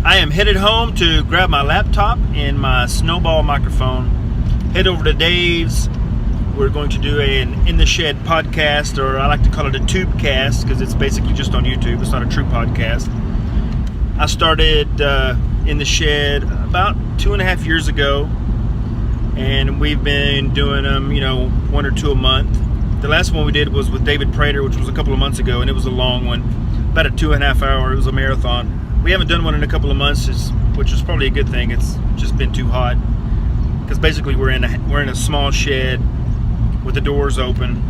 I am headed home to grab my laptop and my snowball microphone. Head over to Dave's. We're going to do an In the Shed podcast, or I like to call it a tubecast because it's basically just on YouTube. It's not a true podcast. I started In the Shed about 2.5 years ago, and we've been doing them, 1 or 2 a month. The last one we did was with David Prater, which was a couple of months ago, and it was a long one, about a 2.5 hour. It was a marathon. We haven't done one in a couple of months, which is probably a good thing. It's just been too hot because basically we're in a small shed with the doors open,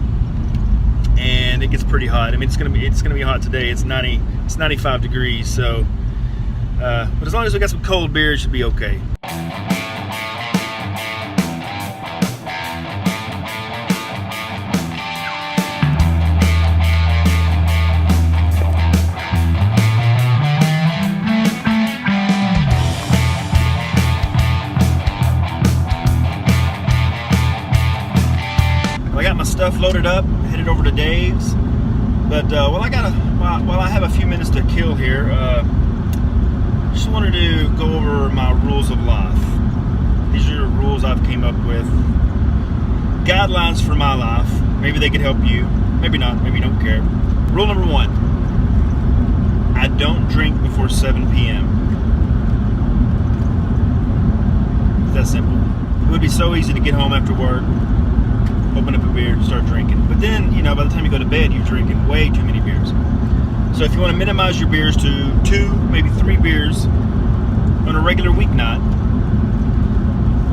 and it gets pretty hot. I mean, it's gonna be hot today. It's 95 degrees. So, but as long as we got some cold beer, it should be okay. Stuff loaded up, headed over to Dave's. But while I have a few minutes to kill here, just wanted to go over my rules of life. These are the rules I've came up with, guidelines for my life. Maybe they could help you, maybe not, maybe you don't care. Rule number 1: I don't drink before 7 p.m. It's that simple. It would be so easy to get home after work, open up a beer, start drinking. But then, by the time you go to bed, you're drinking way too many beers. So if you want to minimize your beers to 2, maybe 3 beers on a regular weeknight,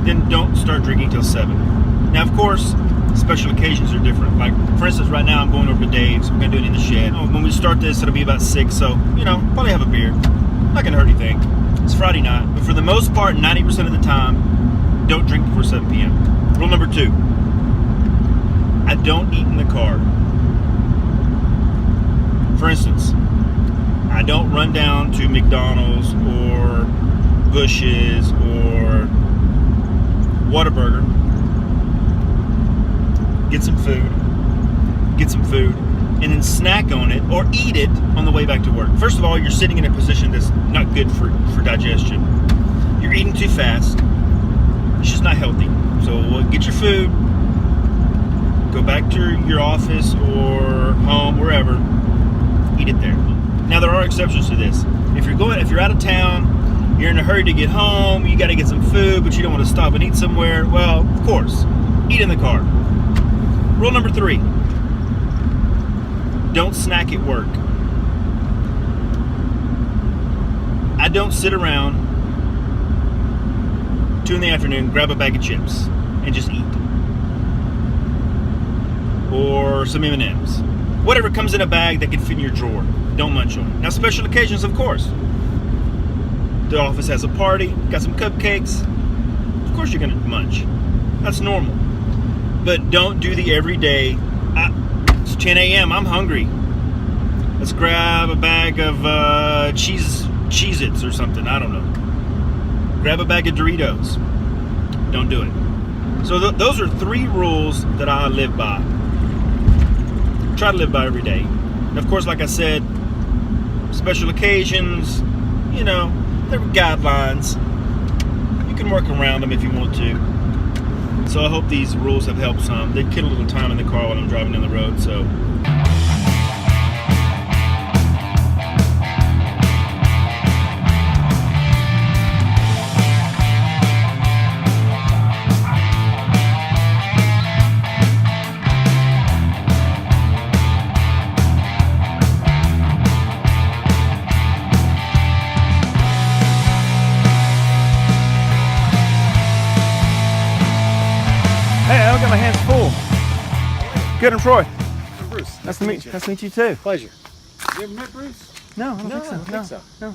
then don't start drinking till 7. Now, of course, special occasions are different. Like, for instance, right now I'm going over to Dave's. We're going to do it in the shed. When we start this, it'll be about 6, so, probably have a beer. Not going to hurt anything. It's Friday night. But for the most part, 90% of the time, don't drink before 7 p.m. Rule number 2: I don't eat in the car. For instance, I don't run down to McDonald's or Bush's or Whataburger, get some food, and then snack on it or eat it on the way back to work. First of all, you're sitting in a position that's not good for digestion. You're eating too fast. It's just not healthy. So get your food, go back to your office or home, wherever, eat it there. Now, there are exceptions to this. If you're out of town, you're in a hurry to get home, you got to get some food, but you don't want to stop and eat somewhere, well, of course, eat in the car. Rule number 3: don't snack at work. I don't sit around 2 in the afternoon, grab a bag of chips, and just eat. Or some M&Ms. Whatever comes in a bag that can fit in your drawer. Don't munch on it. Now, special occasions, of course. The office has a party, got some cupcakes. Of course you're going to munch. That's normal. But don't do the everyday, it's 10 a.m., I'm hungry. Let's grab a bag of Cheez-Its or something, I don't know. Grab a bag of Doritos. Don't do it. So those are 3 rules that I live by. Try to live by every day. And of course, like I said, special occasions, there are guidelines. You can work around them if you want to. So I hope these rules have helped some. They kill a little time in the car while I'm driving down the road, so. Hey, I've got my hands full. Good, I'm Troy. I'm Bruce. Nice to meet you. Nice to meet you too. Pleasure. You ever met Bruce? No, I don't think so. I don't think so. No.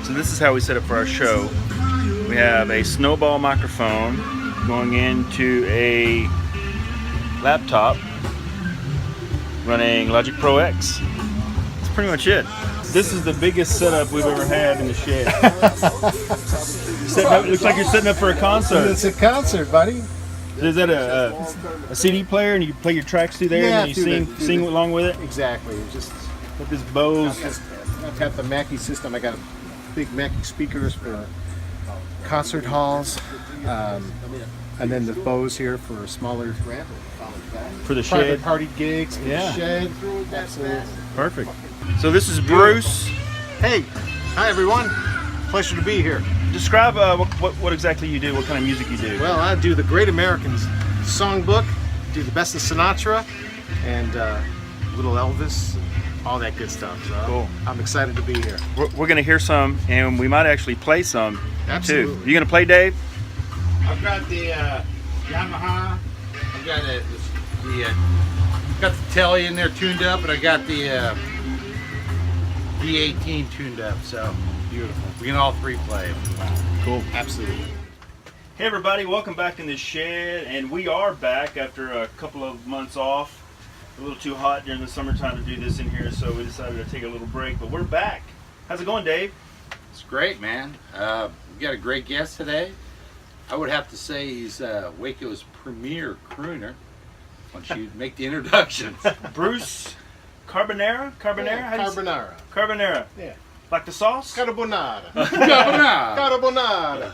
This is how we set up for our show. We have a snowball microphone going into a laptop running Logic Pro X. That's pretty much it. This is the biggest setup we've ever had in the shed. Looks like you're setting up for a concert. It's a concert, buddy. Is that a CD player and you play your tracks through there and then you sing along with it? Exactly. Just With this Bose. I've got the Mackie system. I got big Mackie speakers for concert halls, and then the Bose here for smaller For the private shed. party gigs. Yeah. Shed. Absolutely. Perfect. So this is Bruce. Hey, hi everyone. Pleasure to be here. Describe what exactly you do, what kind of music you do. Well, I do the Great Americans Songbook, do the best of Sinatra, and little Elvis, all that good stuff. So Cool. I'm excited to be here. We're going to hear some, and we might actually play some Absolutely. too. You going to play, Dave? I've got the Yamaha. I've got got the telly in there tuned up, and I got the D18 tuned up. So beautiful. We can all three play. Cool. Absolutely. Hey everybody, welcome back in the shed, and we are back after a couple of months off. A little too hot during the summertime to do this in here, so we decided to take a little break, but we're back. How's it going, Dave? It's great, man. We got a great guest today. I would have to say he's Waco's premier crooner. Why don't you make the introductions? Bruce Carbonara? Carbonara? How do you say- Carbonara. Carbonara. Yeah. Like the sauce? Carbonara. Carbonara. Carbonara.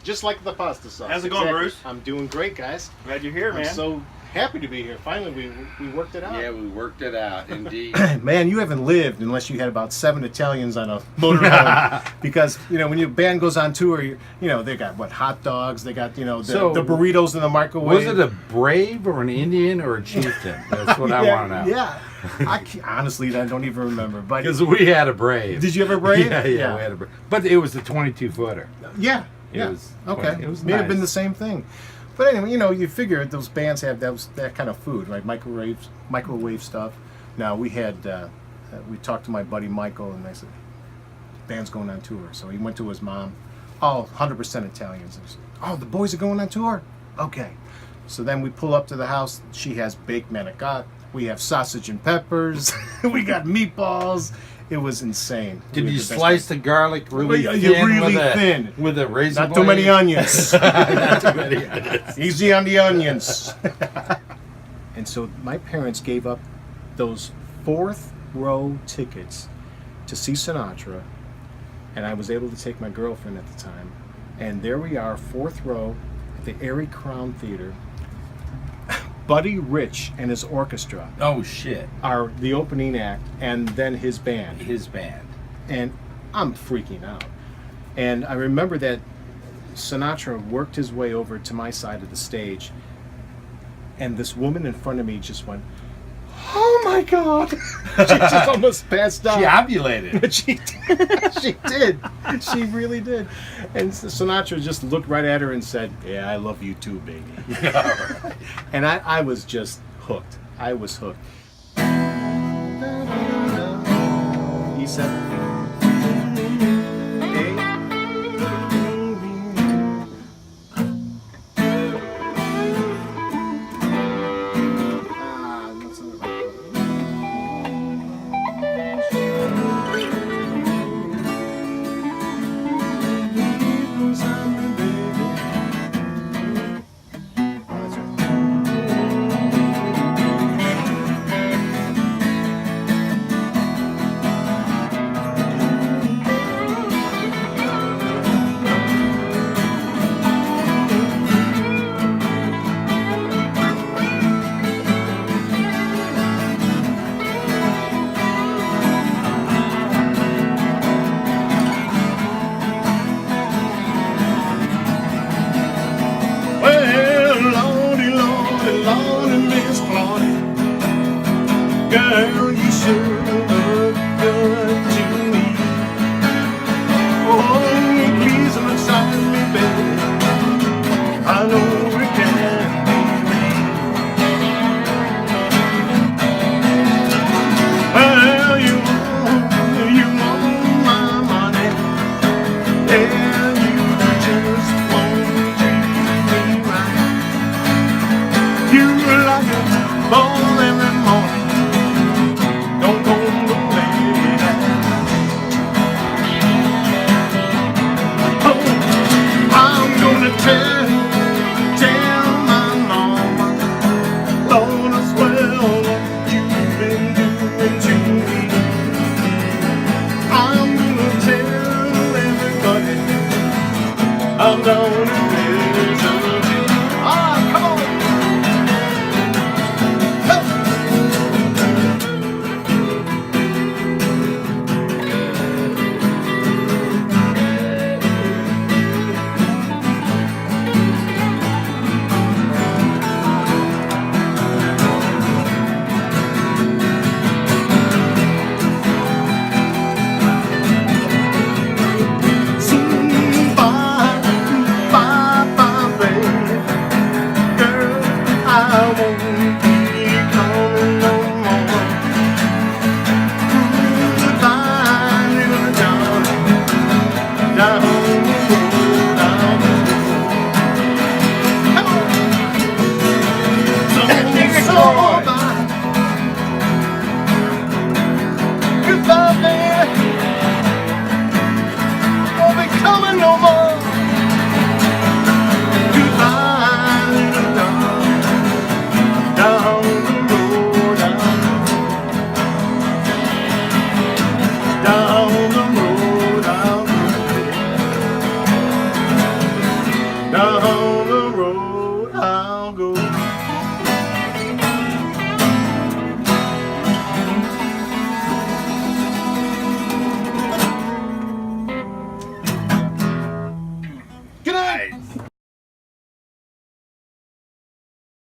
Just like the pasta sauce. How's it going, Bruce? I'm doing great, guys. Glad you're here, I'm man. so happy to be here. Finally, we worked it out. Yeah, we worked it out, indeed. Man, you haven't lived unless you had about 7 Italians on a motorhome. Because, when your band goes on tour, they got, hot dogs, they got, the burritos in the microwave. Was it a brave or an Indian or a chieftain? That's what I want to know. Yeah. Honestly, I don't even remember. But Because we had a brave. did you ever brave? Yeah, we had a brave. But it was a 22-footer. Yeah. It Yeah. was Okay. it was May have nice. been the same thing. But anyway, you figure those bands have that kind of food, right? Microwave stuff. Now we had we talked to my buddy Michael, and I said, band's going on tour. So he went to his mom, all 100% Italians. And he said, oh, the boys are going on tour? Okay. So then we pull up to the house. She has baked manicotti. We have sausage and peppers. We got meatballs. It was insane. Did We you had the best slice the garlic really Well, thin? really thin. With a razor Not too many blade? onions. Not too many onions. Easy on the onions. And so my parents gave up those 4th row tickets to see Sinatra, and I was able to take my girlfriend at the time. And there we are, 4th row at the Airy Crown Theater. Buddy Rich and his orchestra Oh, shit. are the opening act, and then his band. His band. And I'm freaking out. And I remember that Sinatra worked his way over to my side of the stage, and this woman in front of me just went, "Oh my God!" She just almost passed out. She ovulated. But she did. She did. She really did. And Sinatra just looked right at her and said, "Yeah, I love you too, baby." And I was just hooked. I was hooked. E7. Girl, you sure look good.